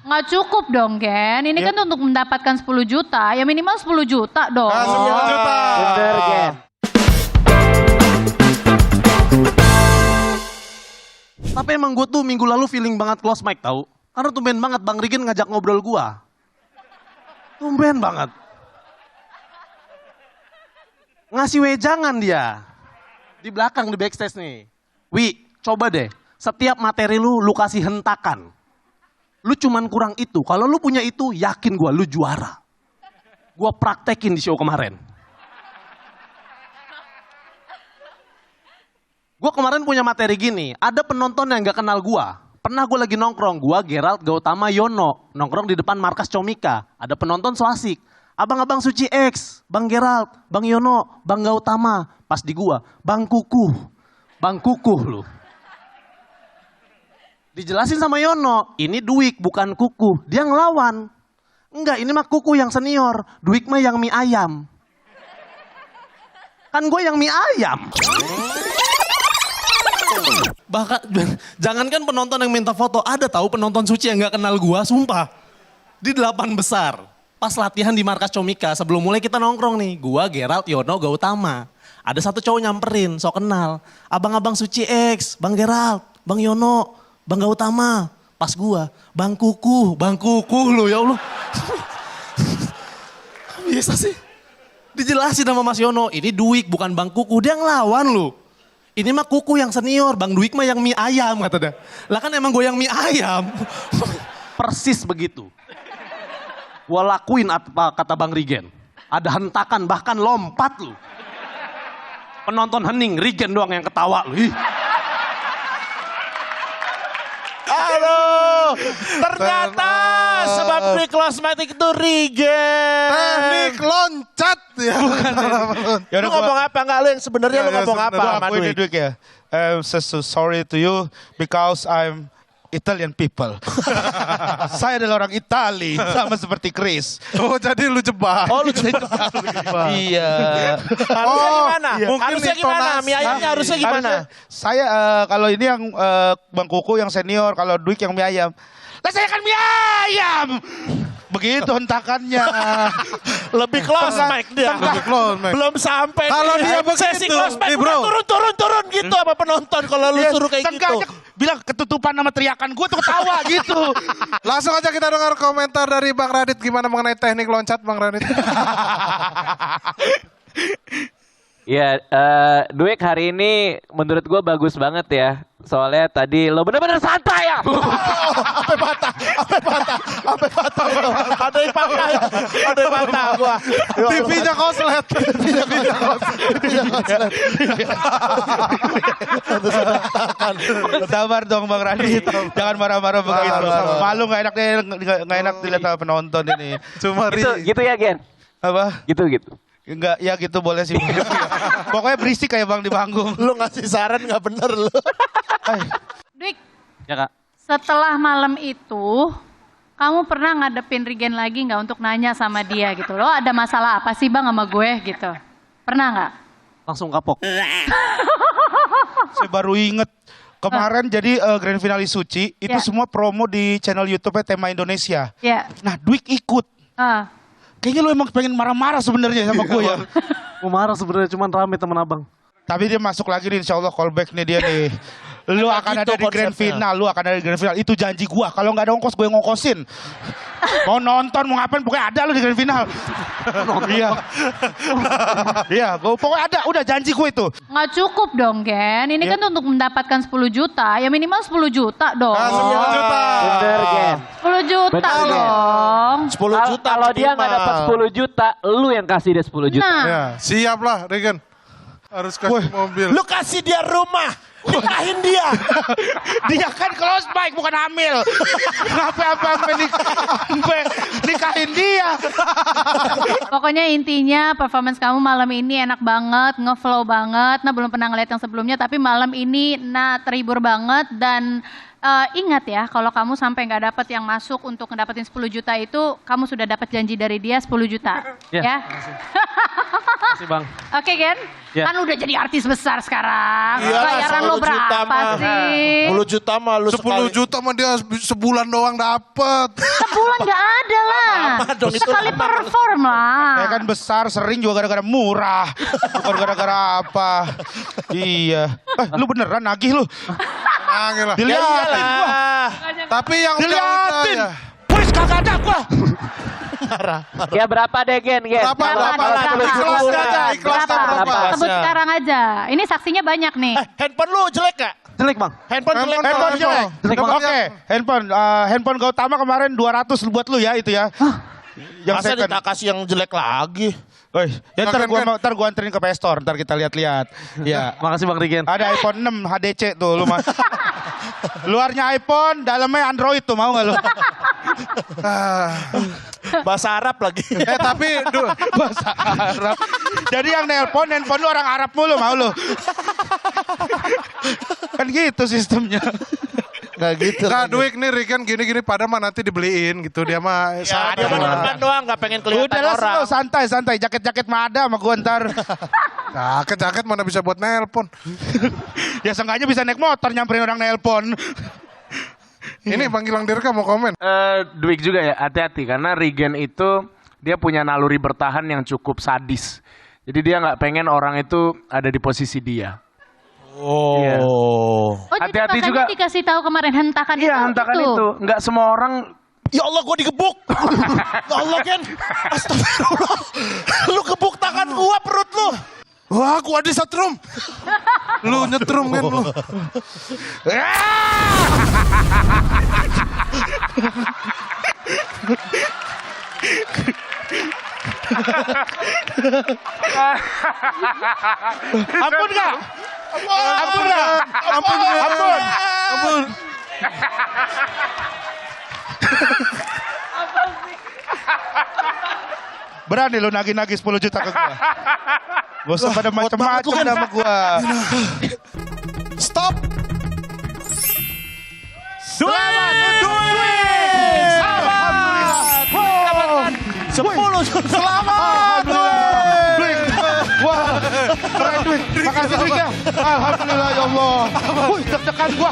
Nggak cukup dong, Gen. Ini kan untuk mendapatkan 10 juta, ya minimal 10 juta dong. 10 juta. Bener, Gen. Tapi emang gue tuh minggu lalu feeling banget close mic tahu. Karena tumben banget Bang Rigen ngajak ngobrol gue. Tumben banget. Ngasih wejangan dia. Di belakang, di backstage nih. Wi, coba deh. Setiap materi lu kasih hentakan. Lu cuman kurang itu. Kalau lu punya itu, yakin gue, lu juara. Gue praktekin di show kemarin. Gue kemarin punya materi gini. Ada penonton yang gak kenal gue. Pernah gue lagi nongkrong. Gue, Gerald, Gautama, Yono. Nongkrong di depan markas Comika. Ada penonton so asik. Abang-abang Suci X, Bang Gerald, Bang Yono, Bang Gautama. Pas di gua, Bang Kukuh. Bang Kukuh lu. Dijelasin sama Yono, ini Dwik bukan Kukuh. Dia ngelawan. Enggak, ini mah Kukuh yang senior. Dwik mah yang mie ayam. Kan gue yang mie ayam. Bahkan, jangankan penonton yang minta foto. Ada tahu penonton Suci yang gak kenal gua, sumpah. Di 8 besar. Pas latihan di markas Comika, sebelum mulai kita nongkrong nih. Gua, Gerald, Yono, Gautama. Ada satu cowok nyamperin, sok kenal. Abang-abang Suci X, Bang Gerald, Bang Yono, Bang Gautama. Pas gua, Bang Kukuh lu ya Allah. Bisa sih. Dijelasin sama Mas Yono, ini Dwik bukan Bang Kukuh, dia ngelawan lu. Ini mah Kukuh yang senior, Bang Dwik mah yang mie ayam kata dia. Lah kan emang gue yang mie ayam. Persis begitu. Gue lakuin apa kata Bang Rigen. Ada hentakan, bahkan lompat lu. Penonton hening, Rigen doang yang ketawa lu. Halo, ternyata sebab Closmatic itu Rigen. Teknik loncat ya. Lu ngomong apa enggak lu yang sebenarnya lu ngomong apa sama Dwik? Dwik ya. I'm so sorry to you because I'm Italian people. Saya adalah orang Itali, sama seperti Chris. Oh jadi lu jebak. Oh lu jebak. Iya. Harusnya gimana? Iya. Harusnya gimana? Mie ayamnya harusnya gimana? Saya kalau ini yang Bang Kuku yang senior, kalau Dwik yang mie ayam. Lah saya kan mie ayam. Begitu hentakannya. Lebih close mic dia. Lebih close mic. Belum sampai. Kalau dia sesi begitu, close mic nih, bro. turun gitu apa penonton kalau lu suruh kayak gitu. Tengahnya bilang ketutupan sama teriakan gue tuh ketawa gitu. Langsung aja kita dengar komentar dari Bang Radit gimana mengenai teknik loncat Bang Radit. Iya, Dwik hari ini menurut gue bagus banget ya. Soalnya tadi lo bener-bener santai ya. Ada yang patah gua. TV-nya koslet. Sabar dong Bang Radit. Jangan marah-marah begitu. Malu gak enak dilihat sama penonton ini. Cuma Gitu ya Gen? Apa? Gitu. Enggak, ya gitu boleh sih. Pokoknya berisik kayak Bang di panggung. Lu ngasih saran gak bener lu. Dwik, Ya Kak. setelah malam itu, kamu pernah ngadepin Rigen lagi nggak untuk nanya sama dia gitu? Lo ada masalah apa sih Bang sama gue gitu? Pernah nggak? Langsung kapok. Saya baru inget. Kemarin jadi grand finalis Suci, itu Ya. semua promo di channel YouTube-nya Tema Indonesia. Ya. Nah, Dwik ikut. Kayaknya lu emang pengen marah-marah sebenarnya sama gue ya. Gue marah sebenarnya, cuman rame temen abang. Tapi dia masuk lagi nih, insya Allah callback nih dia nih. Lu akan gitu ada di grand konsepnya. final, lu akan ada di grand final. Itu janji gua. Kalau nggak ada ongkos, gue ngongkosin. Mau nonton, mau ngapain, pokoknya ada lu di grand final. Iya. Iya, pokoknya ada. Udah janji gue itu. Nggak cukup dong, Gen. Ini kan untuk mendapatkan 10 juta, ya minimal 10 juta dong. 10 juta. Bener Gen. 10 juta Betul, Gen. dong. 10 juta. Kalau dia nggak dapat 10 juta, lu yang kasih dia 10 juta. Nah, Ya, siap lah Regen. Harus kasih mobil. Lu kasih dia rumah. Nikahin dia. Dia kan close mic, bukan hamil. Kenapa nikahin dia? pokoknya intinya performance kamu malam ini enak banget, ngeflow banget. Nah belum pernah ngeliat yang sebelumnya, tapi malam ini terhibur banget dan Ingat ya, kalau kamu sampai nggak dapat yang masuk untuk ngedapetin 10 juta itu, kamu sudah dapat janji dari dia 10 juta. Ya, Ya. Makasih Bang. Oke kan? Ya. Kan udah jadi artis besar sekarang. Iyalah, Bayaran lo 10 juta berapa mah. sih? 10 juta mah lu 10 juta mah dia sebulan doang dapet. Sebulan nggak ada lah. Apa dong, itu Sekali perform lah. Ya kan besar sering juga gara-gara murah. Bukan gara-gara apa. Iya. Lu beneran nagih lu. Nangis lah. Dilihatin gua. Tapi yang Dilihatin. udah. Wis kagak ada gua. Ya berapa deh Gen? Berapa? Ikhlasnya aja, ikhlasnya berapa? Sebut sekarang aja. Ini saksinya banyak nih. Handphone lu jelek gak? Jelek Bang. Handphone jelek. Handphone jelek. Handphone Oke, handphone Gautama kemarin 200 buat lu ya itu ya. Yang Masa second. kita kasih yang jelek lagi? Woi, ya Kan. ntar gua anterin ke PS Store, ntar kita lihat-lihat. Ya. Makasih Bang Rigen. Ada iPhone 6 HDC tuh lu mah. Luarnya iPhone, dalamnya Android tuh mau gak lu? Bahasa Arab lagi. Tapi Bahasa Arab. Jadi yang nelpon handphone lu orang Arab mulu mau lu. Kan gitu sistemnya. Gak gitu. Nah, Dwik nih Riken gini-gini pada mah nanti dibeliin gitu. Dia mah Ya, dia mah depan doang, gak pengen kelihatan Udahlah orang. slow, santai. Jaket-jaket mah ada sama gua ntar. jaket mana bisa buat nelpon. Ya seenggaknya bisa naik motor nyamperin orang nelpon. Ini Bang Gilang Dirga mau komen. Dwik juga ya, hati-hati karena Rigen itu dia punya naluri bertahan yang cukup sadis. Jadi dia nggak pengen orang itu ada di posisi dia. Oh. Iya. Oh, jadi Hati-hati makanya juga. dikasih tahu kemarin hentakan itu. Iya, hentakan itu. Nggak semua orang. Ya Allah, gue digebuk. Ya Allah, Ken. Astagfirullah. Lu gebuk tangan gua, perut lu. Wah, gua disetrum. Lu nyetrum kan lu. Ampun gak? Ampun gak? Ampun. Berani lu nagih-nagih 10 juta ke gua. Gak usah pada macem-macem sama gua. Stop. Selamat Alhamdulillah. 10 juta. Selamat. Dwik. Wah, keren Dwik. Makasih Dwik ya. Alhamdulillah ya Allah. Wih, deg-degan gua.